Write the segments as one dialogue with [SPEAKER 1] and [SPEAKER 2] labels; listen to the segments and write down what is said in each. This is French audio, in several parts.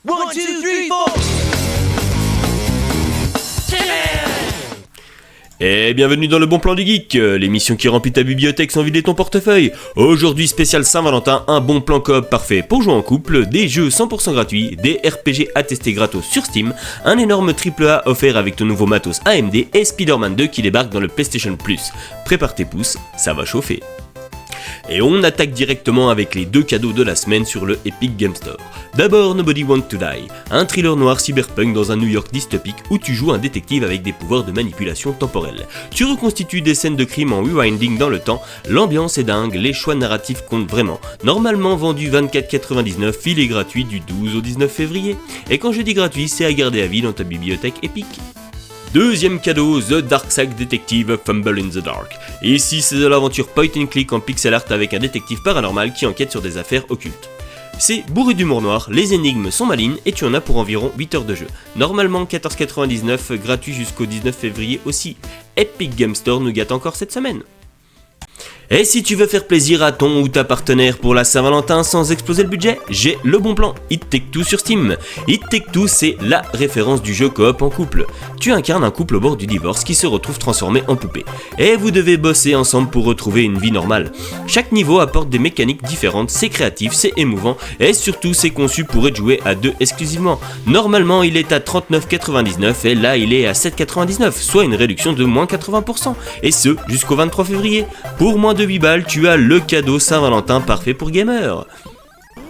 [SPEAKER 1] One, two, three, four.
[SPEAKER 2] Et bienvenue dans le bon plan du geek, l'émission qui remplit ta bibliothèque sans vider ton portefeuille. Aujourd'hui spécial Saint-Valentin, un bon plan coop parfait pour jouer en couple, des jeux 100% gratuits, des RPG à tester gratos sur Steam, un énorme AAA offert avec ton nouveau matos AMD et Spider-Man 2 qui débarque dans le PlayStation Plus. Prépare tes pouces, ça va chauffer. Et on attaque directement avec les deux cadeaux de la semaine sur le Epic Game Store. D'abord Nobody Want to Die, un thriller noir cyberpunk dans un New York dystopique où tu joues un détective avec des pouvoirs de manipulation temporelle. Tu reconstitues des scènes de crime en rewinding dans le temps, l'ambiance est dingue, les choix narratifs comptent vraiment. Normalement vendu 24,99, il est gratuit du 12 au 19 février. Et quand je dis gratuit, c'est à garder à vie dans ta bibliothèque Epic. Deuxième cadeau, The Dark Side Detective Fumble in the Dark. Ici c'est de l'aventure point and click en pixel art avec un détective paranormal qui enquête sur des affaires occultes. C'est bourré d'humour noir, les énigmes sont malignes et tu en as pour environ 8 heures de jeu. Normalement 14,99, gratuit jusqu'au 19 février aussi. Epic Game Store nous gâte encore cette semaine. Et si tu veux faire plaisir à ton ou ta partenaire pour la Saint-Valentin sans exploser le budget, j'ai le bon plan, It Take Two sur Steam. It Take Two, c'est la référence du jeu coop en couple. Tu incarnes un couple au bord du divorce qui se retrouve transformé en poupée. Et vous devez bosser ensemble pour retrouver une vie normale. Chaque niveau apporte des mécaniques différentes, c'est créatif, c'est émouvant et surtout c'est conçu pour être joué à deux exclusivement. Normalement il est à 39,99 et là il est à 7,99, soit une réduction de moins 80%. Et ce jusqu'au 23 février. Pour moins de 8 balles, tu as le cadeau Saint-Valentin parfait pour gamers.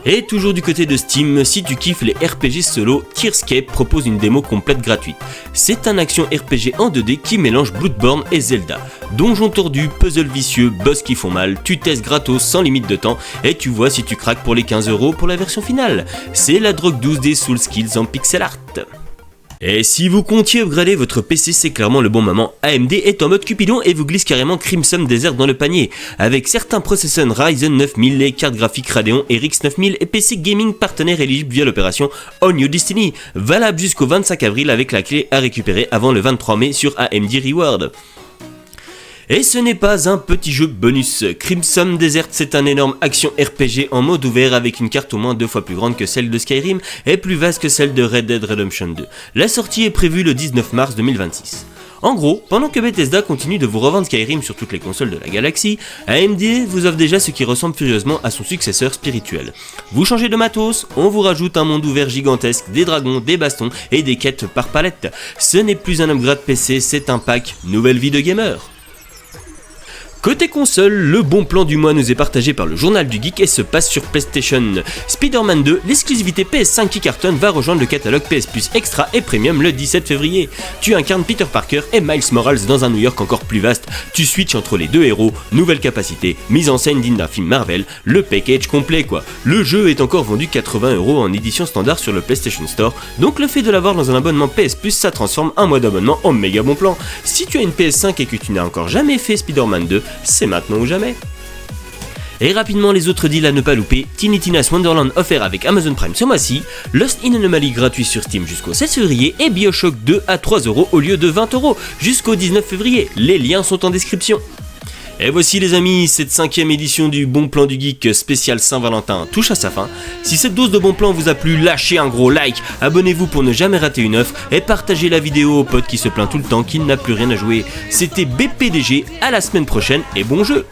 [SPEAKER 2] Et toujours du côté de Steam, si tu kiffes les RPG solo, Tearscape propose une démo complète gratuite. C'est un action RPG en 2D qui mélange Bloodborne et Zelda. Donjons tordus, puzzles vicieux, boss qui font mal, tu testes gratos sans limite de temps et tu vois si tu craques pour les 15€ pour la version finale. C'est la drogue douce des Soul Skills en pixel art. Et si vous comptiez upgrader votre PC, c'est clairement le bon moment. AMD est en mode Cupidon et vous glisse carrément Crimson Desert dans le panier. Avec certains processeurs Ryzen 9000, les cartes graphiques Radeon RX 9000 et PC gaming partenaires éligibles via l'opération On Your Destiny, valable jusqu'au 25 avril avec la clé à récupérer avant le 23 mai sur AMD Reward. Et ce n'est pas un petit jeu bonus. Crimson Desert, c'est un énorme action RPG en mode ouvert avec une carte au moins 2 fois plus grande que celle de Skyrim et plus vaste que celle de Red Dead Redemption 2. La sortie est prévue le 19 mars 2026. En gros, pendant que Bethesda continue de vous revendre Skyrim sur toutes les consoles de la galaxie, AMD vous offre déjà ce qui ressemble furieusement à son successeur spirituel. Vous changez de matos, on vous rajoute un monde ouvert gigantesque, des dragons, des bastons et des quêtes par palette. Ce n'est plus un upgrade PC, c'est un pack nouvelle vie de gamer. Côté console, le bon plan du mois nous est partagé par le journal du geek et se passe sur PlayStation. Spider-Man 2, l'exclusivité PS5 qui cartonne, va rejoindre le catalogue PS Plus Extra et Premium le 17 février. Tu incarnes Peter Parker et Miles Morales dans un New York encore plus vaste. Tu switches entre les deux héros, nouvelle capacité, mise en scène digne d'un film Marvel, le package complet quoi. Le jeu est encore vendu 80€ en édition standard sur le PlayStation Store, donc le fait de l'avoir dans un abonnement PS Plus, ça transforme un mois d'abonnement en méga bon plan. Si tu as une PS5 et que tu n'as encore jamais fait Spider-Man 2, c'est maintenant ou jamais. Et rapidement les autres deals à ne pas louper, Tiny Tina's Wonderland offert avec Amazon Prime ce mois-ci, Lost in Anomaly gratuit sur Steam jusqu'au 16 février et BioShock 2 à 3€ au lieu de 20€ jusqu'au 19 février, les liens sont en description. Et voici les amis, cette 5ème édition du Bon Plan du Geek spécial Saint-Valentin touche à sa fin. Si cette dose de bon plan vous a plu, lâchez un gros like, abonnez-vous pour ne jamais rater une offre et partagez la vidéo au pote qui se plaint tout le temps qu'il n'a plus rien à jouer. C'était BPDG, à la semaine prochaine et bon jeu.